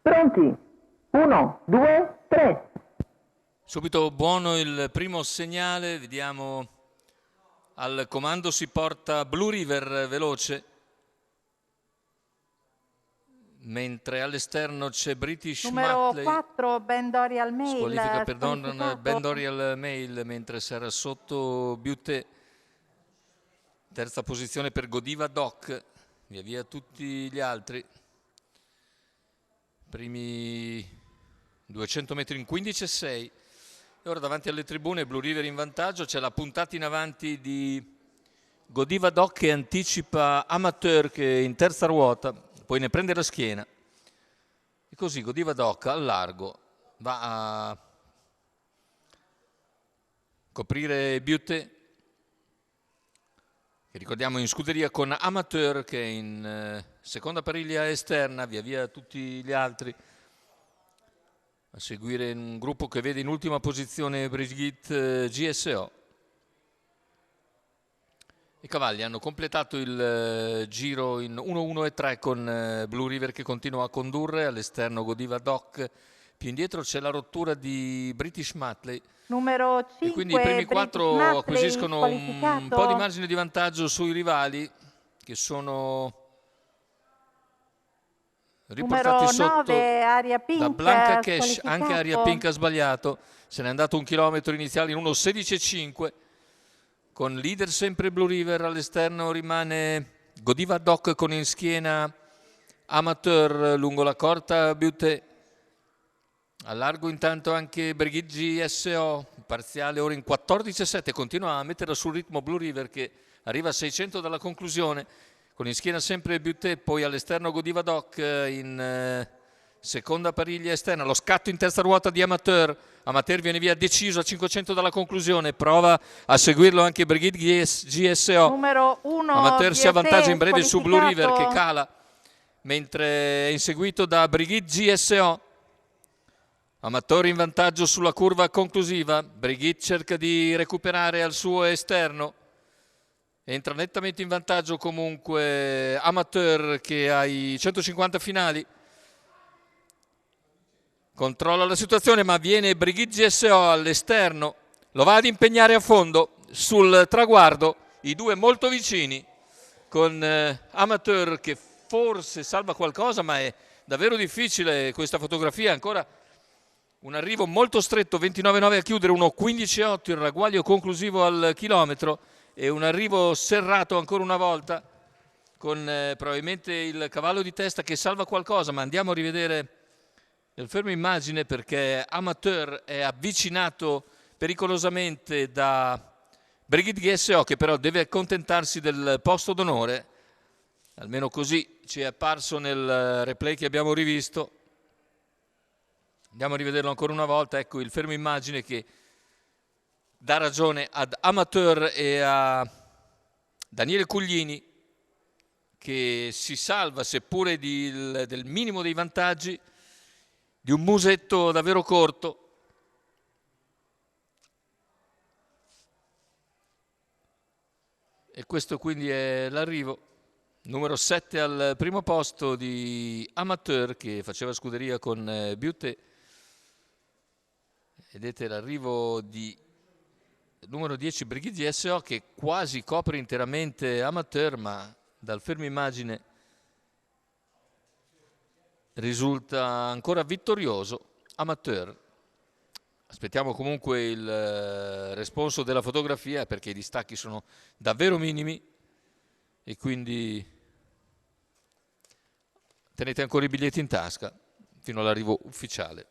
Pronti? 1, 2, 3. Subito buono il primo segnale, vediamo al comando si porta Blue River veloce, mentre all'esterno c'è British Numero Matley. 4, Ben Dorial Mail. Squalifica per squalificato. Ben Dorial Mail, mentre sarà sotto Butte. Terza posizione per Godiva Doc, via via tutti gli altri. Primi 200 metri in 15,6. E ora davanti alle tribune Blue River in vantaggio, c'è la puntata in avanti di Godiva Doc che anticipa Amateur che è in terza ruota, poi ne prende la schiena. E così Godiva Doc al largo va a coprire Butte, che ricordiamo in scuderia con Amateur che è in seconda pariglia esterna, via via tutti gli altri. A seguire un gruppo che vede in ultima posizione Brigitte GSO. I cavalli hanno completato il giro in 1-1 e 3 con Blue River che continua a condurre, all'esterno Godiva Doc, più indietro c'è la rottura di British Matley. Numero 5, e quindi i primi quattro Matley, acquisiscono un po' di margine di vantaggio sui rivali che sono riportati sotto 9, Aria Pink, da Blanca Cash. Anche Aria Pink ha sbagliato, se n'è andato un chilometro iniziale in 1:16,5 con leader sempre Blue River. All'esterno rimane Godiva Doc con in schiena Amateur lungo la corta Butte. A largo intanto anche Brigitte GSO, parziale ora in 14,7, continua a metterla sul ritmo Blue River che arriva a 600 dalla conclusione, con in schiena sempre Butte, poi all'esterno Godiva Doc in seconda pariglia esterna, lo scatto in terza ruota di Amateur. Amateur viene via deciso a 500 dalla conclusione, prova a seguirlo anche Brigitte GSO. Numero 1, Amateur si avvantaggia in breve su Blue River che cala, mentre è inseguito da Brigitte GSO. Amateur in vantaggio sulla curva conclusiva, Brigitte cerca di recuperare al suo esterno, entra nettamente in vantaggio comunque Amateur che ha i 150 finali, controlla la situazione ma viene Brigitte GSO all'esterno, lo va ad impegnare a fondo sul traguardo, i due molto vicini con Amateur che forse salva qualcosa ma è davvero difficile questa fotografia, ancora un arrivo molto stretto, 29,9 a chiudere, 1:15,8 il ragguaglio conclusivo al chilometro e un arrivo serrato ancora una volta con probabilmente il cavallo di testa che salva qualcosa, ma andiamo a rivedere il fermo immagine perché Amateur è avvicinato pericolosamente da Brigitte GSO che però deve accontentarsi del posto d'onore, almeno così ci è apparso nel replay che abbiamo rivisto. Andiamo a rivederlo ancora una volta, ecco il fermo immagine che dà ragione ad Amateur e a Daniele Cuglini che si salva seppure del minimo dei vantaggi di un musetto davvero corto. E questo quindi è l'arrivo. Numero 7 al primo posto di Amateur che faceva scuderia con Butte. Vedete l'arrivo di numero 10 Brigitte GSO che quasi copre interamente Amateur, ma dal fermo immagine risulta ancora vittorioso Amateur. Aspettiamo comunque il responso della fotografia perché i distacchi sono davvero minimi e quindi tenete ancora i biglietti in tasca fino all'arrivo ufficiale.